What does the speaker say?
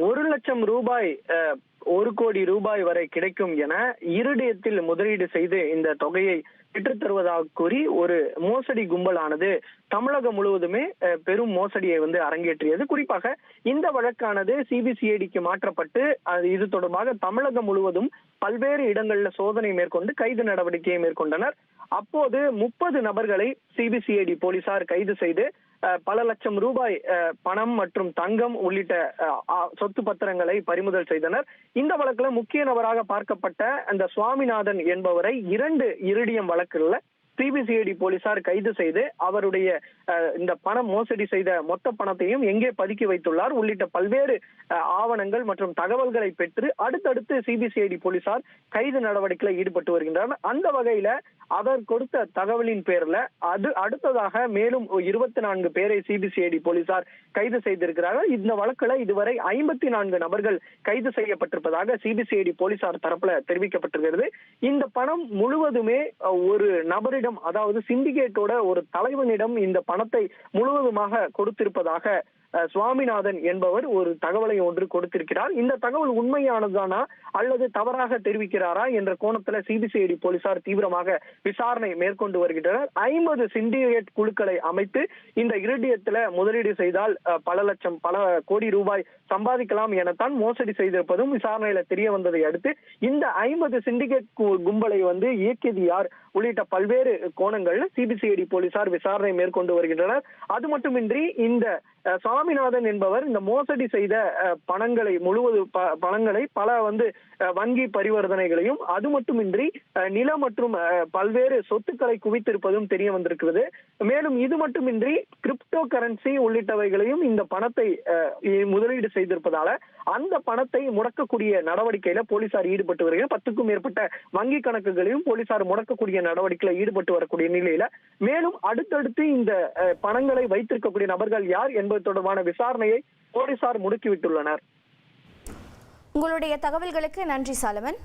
1,00,000 ரூபாய் 1 கோடி ரூபாய் வரை கிடைக்கும் என இருதயத்தில் முதலீடு செய்து இந்த தொகையை பெற்றுத் தருவதாக கூறி ஒரு மோசடி கும்பலானது தமிழகம் முழுவதுமே பெரும் மோசடியை அரங்கேற்றியது. குறிப்பாக இந்த வழக்கானது சிபிசிஐடிக்கு மாற்றப்பட்டு இது தொடர்பாக தமிழகம் முழுவதும் பல்வேறு இடங்கள்ல சோதனை மேற்கொண்டு கைது நடவடிக்கையை மேற்கொண்டனர். அப்போது 30 நபர்களை சிபிசிஐடி போலீசார் கைது செய்து பல லட்சம் ரூபாய் பணம் மற்றும் தங்கம் உள்ளிட்ட சொத்து பத்திரங்களை பறிமுதல் செய்தனர். இந்த வழக்குல முக்கிய நபராக பார்க்கப்பட்ட அந்த சுவாமிநாதன் என்பவரை 2 இரிடியம் வழக்குகள்ல சிபிசிஐடி போலீசார் கைது செய்து அவருடைய இந்த பணம் மோசடி செய்த மொத்த பணத்தையும் எங்கே பதுக்கி வைத்துள்ளார் உள்ளிட்ட பல்வேறு ஆவணங்கள் மற்றும் தகவல்களை பெற்று அடுத்தடுத்து சிபிசிஐடி போலீசார் கைது நடவடிக்கையில் ஈடுபட்டு வருகின்றனர். அந்த வகையில அவர் கொடுத்த தகவலின் பேர்ல அடுத்ததாக மேலும் 24 பேரை சிபிசிஐடி போலீசார் கைது செய்திருக்கிறார்கள். இந்த வழக்குல இதுவரை 54 நபர்கள் கைது செய்யப்பட்டிருப்பதாக சிபிசிஐடி போலீசார் தரப்புல தெரிவிக்கப்பட்டிருக்கிறது. இந்த பணம் முழுவதுமே ஒரு நபரிடம், அதாவது சிண்டிகேட்டோட ஒரு தலைவனிடம் இந்த பணத்தை முழுவதுமாக கொடுத்திருப்பதாக சுவாமிநாதன் என்பவர் ஒரு தகவலை ஒன்று கொடுத்திருக்கிறார். இந்த தகவல் உண்மையானதானா அல்லது தவறாக தெரிவிக்கிறாரா என்ற கோணத்துல சிபிசிஐடி போலீசார் தீவிரமாக விசாரணை மேற்கொண்டு வருகின்றனர். 50 சிண்டிகேட் குழுக்களை அமைத்து இந்த இரிடியத்துல முதலீடு செய்தால் பல கோடி ரூபாய் சம்பாதிக்கலாம் எனத்தான் மோசடி செய்திருப்பதும் விசாரணையில தெரிய வந்ததை அடுத்து இந்த 50 சிண்டிகேட் கும்பலை இயக்கியது யார் உள்ளிட்ட பல்வேறு கோணங்கள்ல சிபிசிஐடி போலீசார் விசாரணை மேற்கொண்டு வருகின்றனர். அது மட்டுமின்றி இந்த சுவாமிநாதன் என்பவர் இந்த மோசடி செய்த பணங்களை பல வங்கி பரிவர்த்தனைகளையும் அது மட்டுமின்றி நில மற்றும் பல்வேறு சொத்துக்களை குவித்திருப்பதும் தெரிய வந்திருக்கிறது. மேலும் இது மட்டுமின்றி கிரிப்டோ கரன்சி உள்ளிட்டவைகளையும் இந்த பணத்தை முதலீடு செய்திருப்பதால அந்த பணத்தை முடக்கக்கூடிய நடவடிக்கையில போலீசார் ஈடுபட்டு வருகிறார். 10க்கும் மேற்பட்ட வங்கி கணக்குகளையும் போலீசார் முடக்கக்கூடிய நடவடிக்கையில ஈடுபட்டு வரக்கூடிய நிலையில மேலும் அடுத்தடுத்து இந்த பணங்களை வைத்திருக்கக்கூடிய நபர்கள் யார் என்பது தொடர்பான விசாரணையை போலீசார் முடுக்கிவிட்டுள்ளனர். உங்களுடைய தகவல்களுக்கு நன்றி சாலமன்.